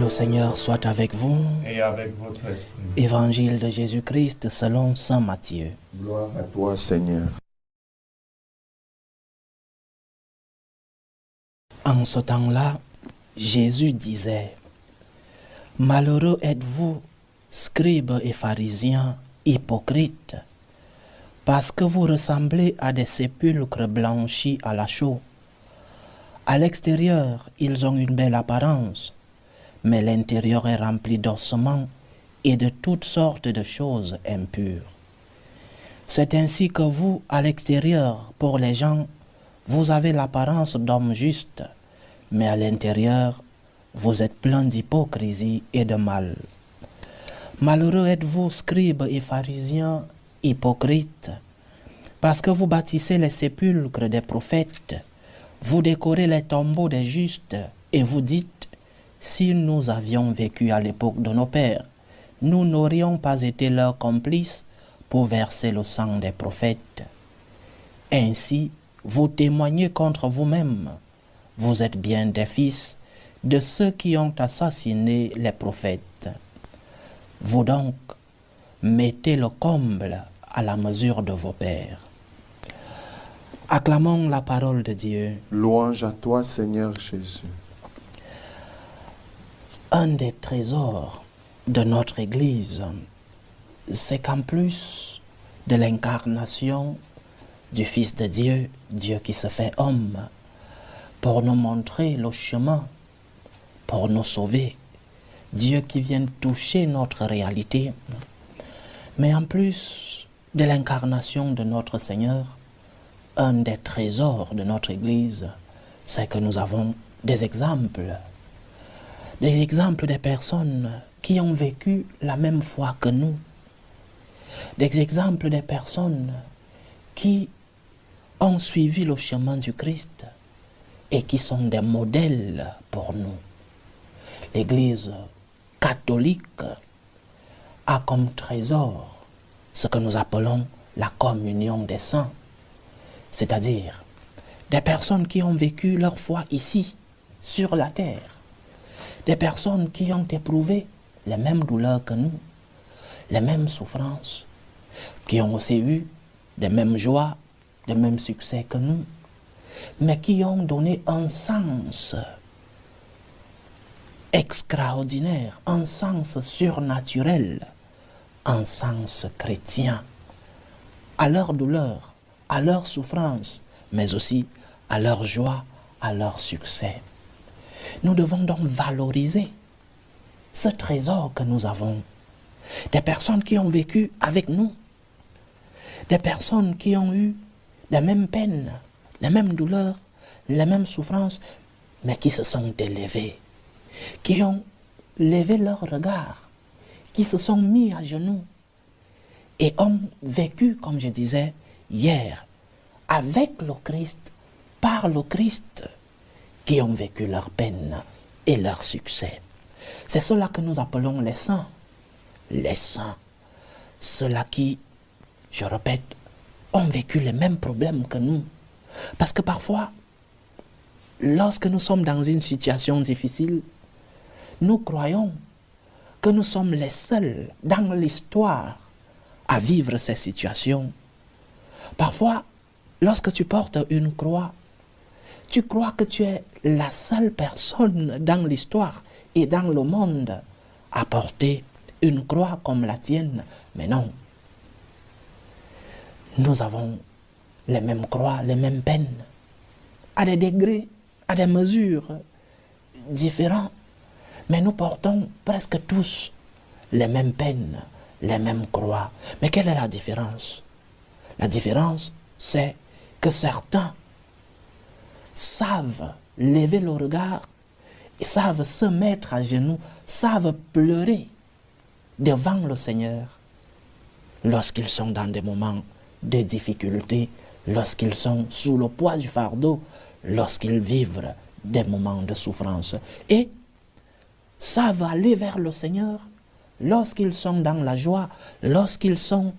Le Seigneur soit avec vous. Et avec votre esprit. Évangile de Jésus-Christ selon saint Matthieu. Gloire à toi, Seigneur. En ce temps-là, Jésus disait: Malheureux êtes-vous, scribes et pharisiens, hypocrites, parce que vous ressemblez à des sépulcres blanchis à la chaux. À l'extérieur, ils ont une belle apparence, mais l'intérieur est rempli d'ossements et de toutes sortes de choses impures. C'est ainsi que vous, à l'extérieur, pour les gens, vous avez l'apparence d'hommes justes, mais à l'intérieur, vous êtes plein d'hypocrisie et de mal. Malheureux êtes-vous, scribes et pharisiens, hypocrites, parce que vous bâtissez les sépulcres des prophètes, vous décorez les tombeaux des justes, et vous dites: si nous avions vécu à l'époque de nos pères, nous n'aurions pas été leurs complices pour verser le sang des prophètes. Ainsi, vous témoignez contre vous-même. Vous êtes bien des fils de ceux qui ont assassiné les prophètes. Vous donc, mettez le comble à la mesure de vos pères. Acclamons la parole de Dieu. Louange à toi, Seigneur Jésus. Un des trésors de notre Église, c'est qu'en plus de l'incarnation du Fils de Dieu, Dieu qui se fait homme, pour nous montrer le chemin, pour nous sauver, Dieu qui vient toucher notre réalité, mais en plus de l'incarnation de notre Seigneur, un des trésors de notre Église, c'est que nous avons des exemples des personnes qui ont vécu la même foi que nous, des exemples des personnes qui ont suivi le chemin du Christ et qui sont des modèles pour nous. L'Église catholique a comme trésor ce que nous appelons la communion des saints, c'est-à-dire des personnes qui ont vécu leur foi ici, sur la terre, des personnes qui ont éprouvé les mêmes douleurs que nous, les mêmes souffrances, qui ont aussi eu les mêmes joies, les mêmes succès que nous, mais qui ont donné un sens extraordinaire, un sens surnaturel, un sens chrétien à leur douleur, à leur souffrance, mais aussi à leur joie, à leur succès. Nous devons donc valoriser ce trésor que nous avons. Des personnes qui ont vécu avec nous, des personnes qui ont eu les mêmes peines, les mêmes douleurs, les mêmes souffrances, mais qui se sont élevées, qui ont levé leur regard, qui se sont mis à genoux et ont vécu, comme je disais hier, avec le Christ, par le Christ, qui ont vécu leur peine et leur succès. C'est cela que nous appelons les saints. Les saints, ceux-là qui, je répète, ont vécu les mêmes problèmes que nous. Parce que parfois, lorsque nous sommes dans une situation difficile, nous croyons que nous sommes les seuls dans l'histoire à vivre ces situations. Parfois, lorsque tu portes une croix, tu crois que tu es la seule personne dans l'histoire et dans le monde à porter une croix comme la tienne. Mais non. Nous avons les mêmes croix, les mêmes peines, à des degrés, à des mesures différentes. Mais nous portons presque tous les mêmes peines, les mêmes croix. Mais quelle est la différence? La différence, c'est que certains savent lever le regard, savent se mettre à genoux, savent pleurer devant le Seigneur lorsqu'ils sont dans des moments de difficulté, lorsqu'ils sont sous le poids du fardeau, lorsqu'ils vivent des moments de souffrance. Et savent aller vers le Seigneur lorsqu'ils sont dans la joie, lorsqu'ils sont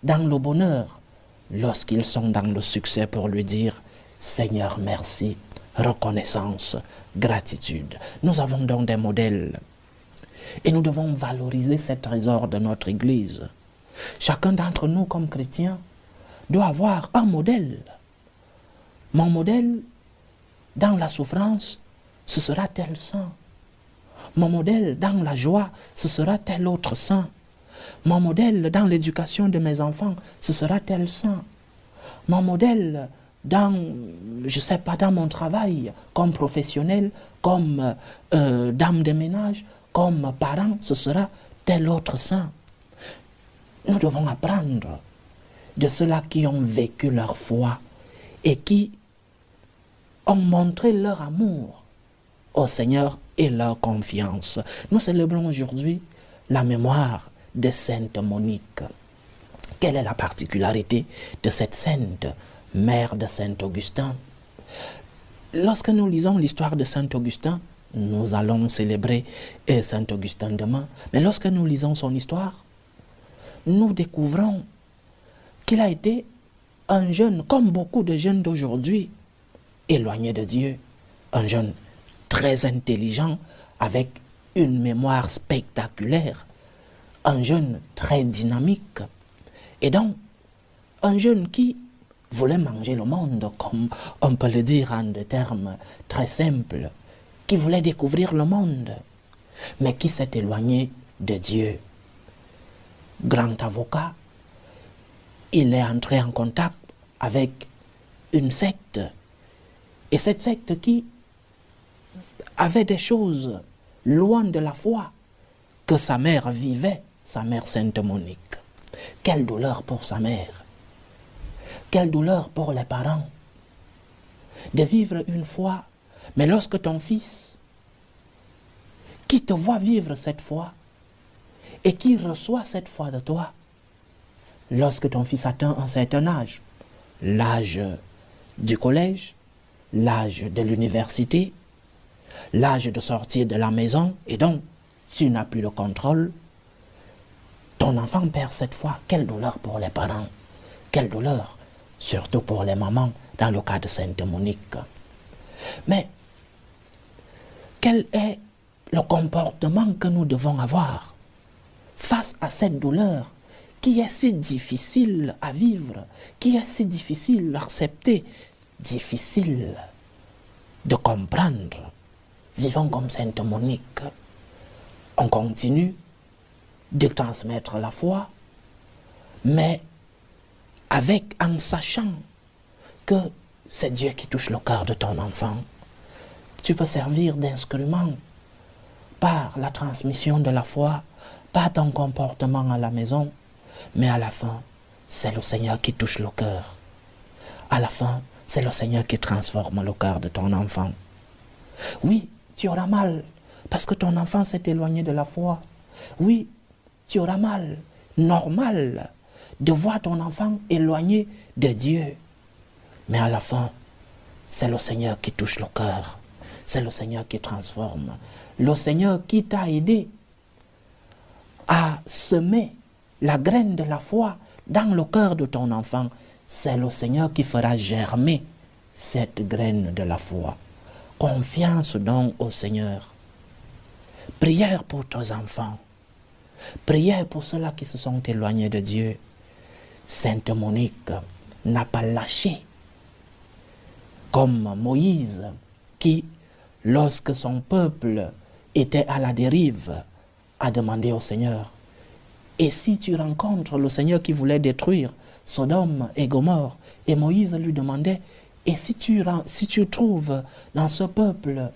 dans le bonheur, lorsqu'ils sont dans le succès pour lui dire: Seigneur, merci, reconnaissance, gratitude. Nous avons donc des modèles Et nous devons valoriser ces trésors de notre Église. Chacun d'entre nous, comme chrétiens, doit avoir un modèle. Mon modèle, dans la souffrance, ce sera tel saint. Mon modèle, dans la joie, ce sera tel autre saint. Mon modèle, dans l'éducation de mes enfants, ce sera tel saint. Mon modèle, dans, je sais pas, dans mon travail, comme professionnel, comme dame de ménage, comme parent, ce sera tel autre saint. Nous devons apprendre de ceux-là qui ont vécu leur foi et qui ont montré leur amour au Seigneur et leur confiance. Nous célébrons aujourd'hui la mémoire de Sainte Monique. Quelle est la particularité de cette sainte, mère de Saint-Augustin? Lorsque nous lisons l'histoire de Saint-Augustin, nous allons célébrer Saint-Augustin demain, mais lorsque nous lisons son histoire, nous découvrons qu'il a été un jeune, comme beaucoup de jeunes d'aujourd'hui, éloigné de Dieu, un jeune très intelligent, avec une mémoire spectaculaire, un jeune très dynamique, et donc un jeune qui voulait manger le monde, comme on peut le dire en des termes très simples, qui voulait découvrir le monde, mais qui s'est éloigné de Dieu. Grand avocat, il est entré en contact avec une secte, et cette secte qui avait des choses loin de la foi que sa mère vivait, sa mère Sainte Monique. Quelle douleur pour sa mère, quelle douleur pour les parents de vivre une foi, mais lorsque ton fils, qui te voit vivre cette foi et qui reçoit cette foi de toi, lorsque ton fils atteint un certain âge, l'âge du collège, l'âge de l'université, l'âge de sortir de la maison, et donc tu n'as plus le contrôle, ton enfant perd cette foi. Quelle douleur pour les parents, quelle douleur, surtout pour les mamans, dans le cas de Sainte Monique. Mais quel est le comportement que nous devons avoir face à cette douleur qui est si difficile à vivre, qui est si difficile à accepter, difficile de comprendre? Vivons comme Sainte Monique. On continue de transmettre la foi, mais en sachant que c'est Dieu qui touche le cœur de ton enfant. Tu peux servir d'instrument par la transmission de la foi, par ton comportement à la maison, mais à la fin, c'est le Seigneur qui touche le cœur. À la fin, c'est le Seigneur qui transforme le cœur de ton enfant. Oui, tu auras mal, parce que ton enfant s'est éloigné de la foi. Oui, tu auras mal, normal, de voir ton enfant éloigné de Dieu. Mais à la fin, c'est le Seigneur qui touche le cœur. C'est le Seigneur qui transforme. Le Seigneur qui t'a aidé à semer la graine de la foi dans le cœur de ton enfant. C'est le Seigneur qui fera germer cette graine de la foi. Confiance donc au Seigneur. Prière pour tes enfants. Prière pour ceux-là qui se sont éloignés de Dieu. Sainte Monique n'a pas lâché. Comme Moïse, qui, lorsque son peuple était à la dérive, a demandé au Seigneur, et si tu rencontres le Seigneur qui voulait détruire Sodome et Gomorrhe, et Moïse lui demandait, et si tu trouves dans ce peuple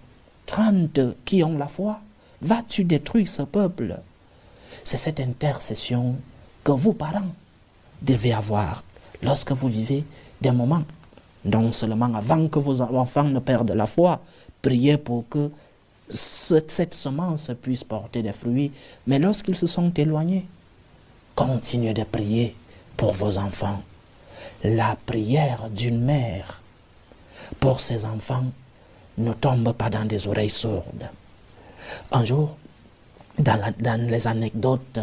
30 qui ont la foi, vas-tu détruire ce peuple? C'est cette intercession que vous, parents, devez avoir lorsque vous vivez des moments. Non seulement avant que vos enfants ne perdent la foi, priez pour que cette semence puisse porter des fruits, mais lorsqu'ils se sont éloignés, continuez de prier pour vos enfants. La prière d'une mère pour ses enfants ne tombe pas dans des oreilles sourdes. Un jour, dans les anecdotes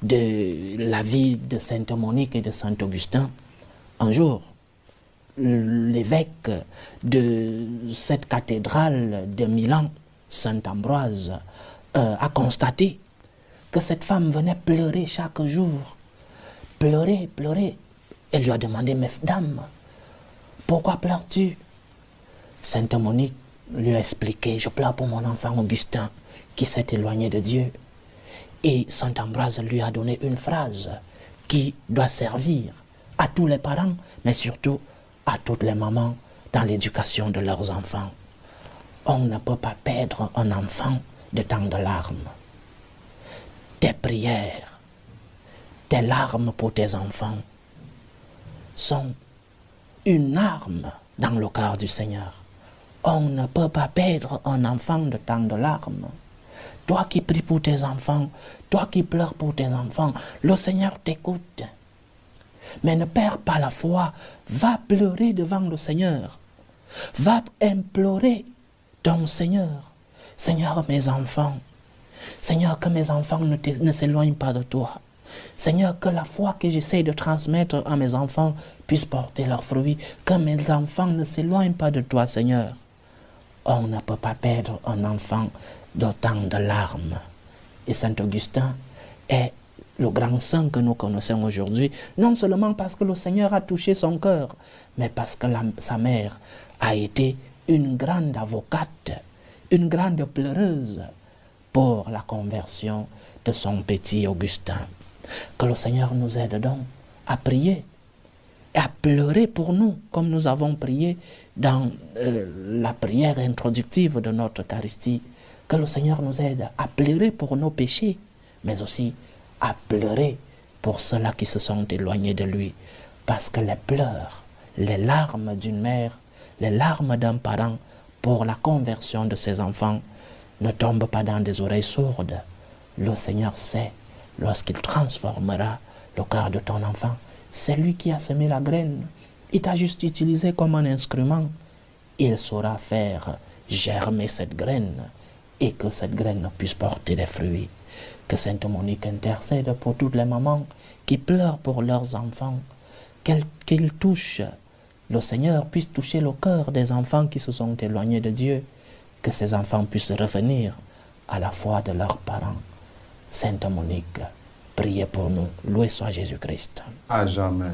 de la vie de Sainte Monique et de Saint Augustin, un jour, l'évêque de cette cathédrale de Milan, Saint Ambroise, a constaté que cette femme venait pleurer chaque jour. Pleurer, pleurer. Elle lui a demandé, mais dame, pourquoi pleures-tu? Sainte Monique lui a expliqué, je pleure pour mon enfant Augustin qui s'est éloigné de Dieu. Et Saint Ambroise lui a donné une phrase qui doit servir à tous les parents, mais surtout à toutes les mamans dans l'éducation de leurs enfants. On ne peut pas perdre un enfant de tant de larmes. Tes prières, tes larmes pour tes enfants sont une arme dans le cœur du Seigneur. On ne peut pas perdre un enfant de tant de larmes. Toi qui pries pour tes enfants, toi qui pleures pour tes enfants, le Seigneur t'écoute. Mais ne perds pas la foi, va pleurer devant le Seigneur. Va implorer ton Seigneur. Seigneur, mes enfants, Seigneur, que mes enfants ne s'éloignent pas de toi. Seigneur, que la foi que j'essaie de transmettre à mes enfants puisse porter leurs fruits. Que mes enfants ne s'éloignent pas de toi, Seigneur. On ne peut pas perdre un enfant d'autant de larmes. Et Saint Augustin est le grand saint que nous connaissons aujourd'hui, non seulement parce que le Seigneur a touché son cœur, mais parce que sa mère a été une grande avocate, une grande pleureuse pour la conversion de son petit Augustin. Que le Seigneur nous aide donc à prier et à pleurer pour nous, comme nous avons prié dans la prière introductive de notre Eucharistie. Que le Seigneur nous aide à pleurer pour nos péchés, mais aussi à pleurer pour ceux-là qui se sont éloignés de lui. Parce que les pleurs, les larmes d'une mère, les larmes d'un parent pour la conversion de ses enfants ne tombent pas dans des oreilles sourdes. Le Seigneur sait, lorsqu'il transformera le cœur de ton enfant, c'est lui qui a semé la graine. Il t'a juste utilisé comme un instrument. Il saura faire germer cette graine et que cette graine puisse porter des fruits. Que Sainte Monique intercède pour toutes les mamans qui pleurent pour leurs enfants. Qu'elle touche, le Seigneur puisse toucher le cœur des enfants qui se sont éloignés de Dieu. Que ces enfants puissent revenir à la foi de leurs parents. Sainte Monique, priez pour nous. Loué soit Jésus-Christ. À jamais.